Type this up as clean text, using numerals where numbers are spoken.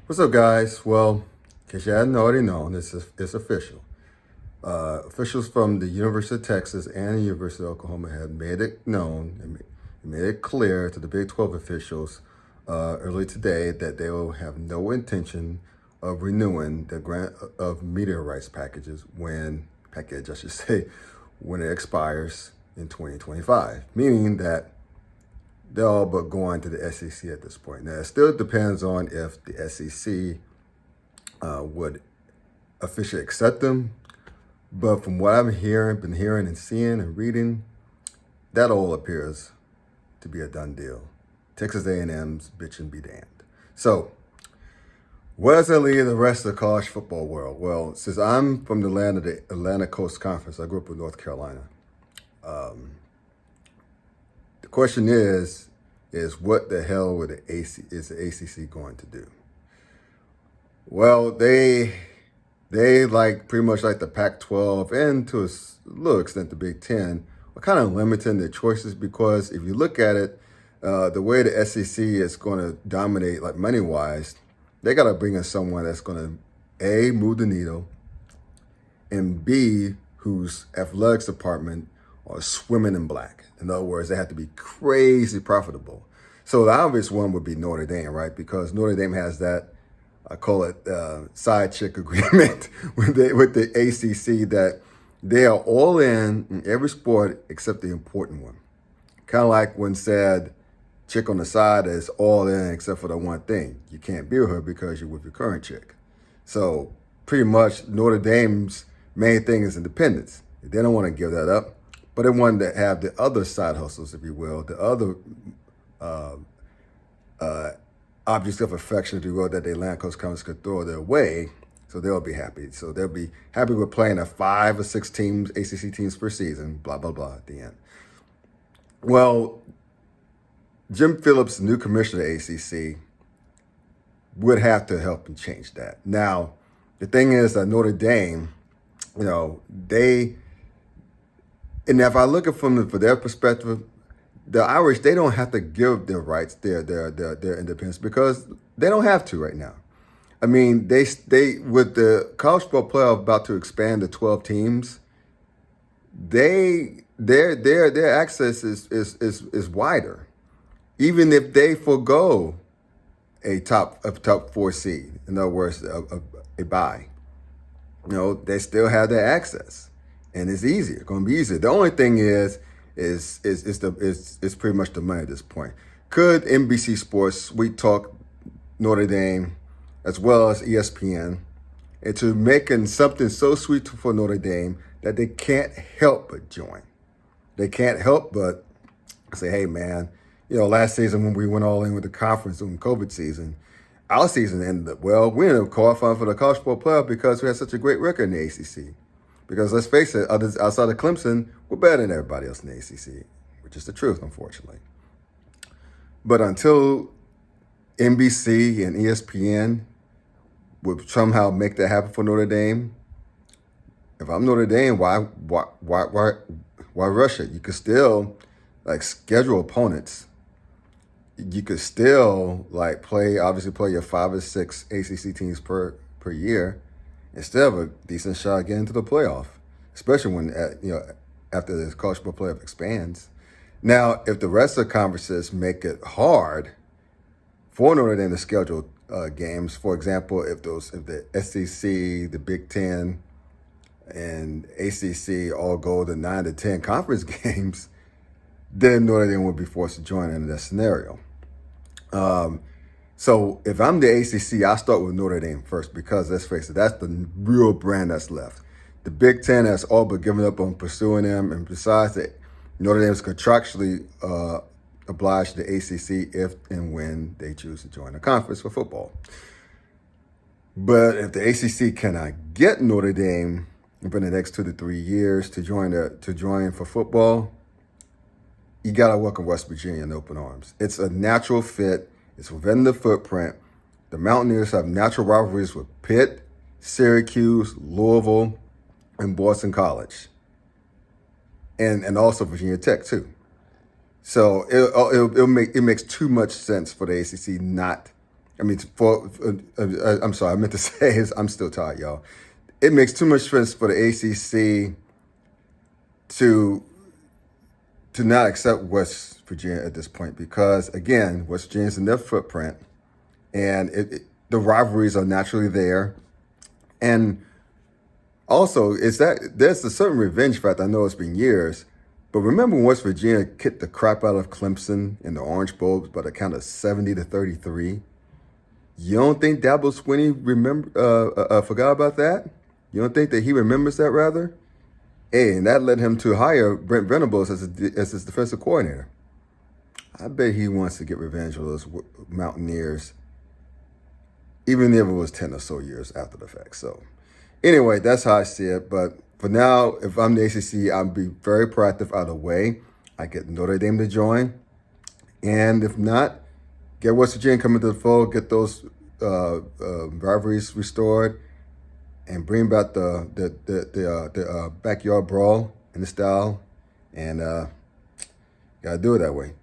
What's up, guys? Well, in case you hadn't already known, it's official. Officials from the University of Texas and the University of Oklahoma have made it known and made it clear to the Big 12 officials early today that they will have no intention of renewing the grant of media rights package, I should say, when it expires in 2025, meaning that they're all but going to the SEC at this point. Now, it still depends on if the SEC would officially accept them. But from what I've been hearing and seeing and reading, that all appears to be a done deal. Texas A&M's bitch and be damned. So, where does that leave the rest of the college football world? Well, since I'm from the Atlantic Coast Conference, I grew up in North Carolina. The question is what the hell is the ACC going to do? Well, they like pretty much like the Pac-12 and to a little extent the Big Ten are kind of limiting their choices because if you look at it, the way the SEC is going to dominate, like money-wise, they got to bring in someone that's going to A, move the needle, and B, whose athletics department are swimming in black. In other words, they have to be crazy profitable. So the obvious one would be Notre Dame, right? Because Notre Dame has that, I call it side chick agreement with the ACC that they are all in every sport except the important one. Kind of like when said, chick on the side is all in except for the one thing. You can't be with her because you're with your current chick. So pretty much Notre Dame's main thing is independence. They don't want to give that up, but they want to have the other side hustles, if you will, the other objects of affection, if you will, that the Atlantic Coast Conference could throw their way, so they'll be happy. So they'll be happy with playing a 5 or 6 teams, ACC teams per season, blah, blah, blah at the end. Well, Jim Phillips, new commissioner of the ACC, would have to help and change that. Now, the thing is that Notre Dame, and if I look at from their perspective, the Irish, they don't have to give their rights, their independence, because they don't have to right now. I mean, they with the college football playoff about to expand to 12 teams, their access is wider, even if they forego a top 4 seed. In other words, a bye. They still have their access, and it's easier. It's going to be easier. The only thing is pretty much the money at this point. Could NBC Sports sweet talk Notre Dame as well as ESPN into making something so sweet for Notre Dame that they can't help but join? They can't help but say, hey, man, last season when we went all in with the conference during COVID season, our season ended up well. We ended up qualifying for the college football playoff because we had such a great record in the ACC. Because let's face it, others outside of Clemson, we're better than everybody else in the ACC, which is the truth, unfortunately. But until NBC and ESPN would somehow make that happen for Notre Dame, if I'm Notre Dame, why rush it? You could still schedule opponents. You could still play your 5 or 6 ACC teams per year, instead of a decent shot getting into the playoff, especially when after the college football playoff expands. Now, if the rest of the conferences make it hard for Notre Dame to schedule games, for example, if the SEC, the Big Ten, and ACC all go to 9 to 10 conference games, then Notre Dame would be forced to join in that scenario. So if I'm the ACC, I start with Notre Dame first because, let's face it, that's the real brand that's left. The Big Ten has all but given up on pursuing them, and besides that, Notre Dame is contractually obliged to the ACC if and when they choose to join the conference for football. But if the ACC cannot get Notre Dame within the next 2 to 3 years to join for football, you got to welcome West Virginia in open arms. It's a natural fit. It's within the footprint. The Mountaineers have natural rivalries with Pitt, Syracuse, Louisville, and Boston College, and also Virginia Tech too. So it makes too much sense for the ACC not I mean, I'm sorry, I meant to say is I'm still tired, y'all. It makes too much sense for the ACC to not accept West Virginia at this point because, again, West Virginia's in their footprint, and the rivalries are naturally there. And also, there's a certain revenge factor. I know it's been years, but remember when West Virginia kicked the crap out of Clemson in the Orange Bowl by the count of 70-33? You don't think Dabo Swinney forgot about that? You don't think that he remembers that, rather? Hey, and that led him to hire Brent Venables as his defensive coordinator. I bet he wants to get revenge on those Mountaineers, even if it was 10 or so years after the fact. So anyway, that's how I see it. But for now, if I'm the ACC, I'll be very proactive out of the way. I get Notre Dame to join. And if not, get West Virginia coming to the fold, get those rivalries restored, and bring back the backyard brawl in the style. And got to do it that way.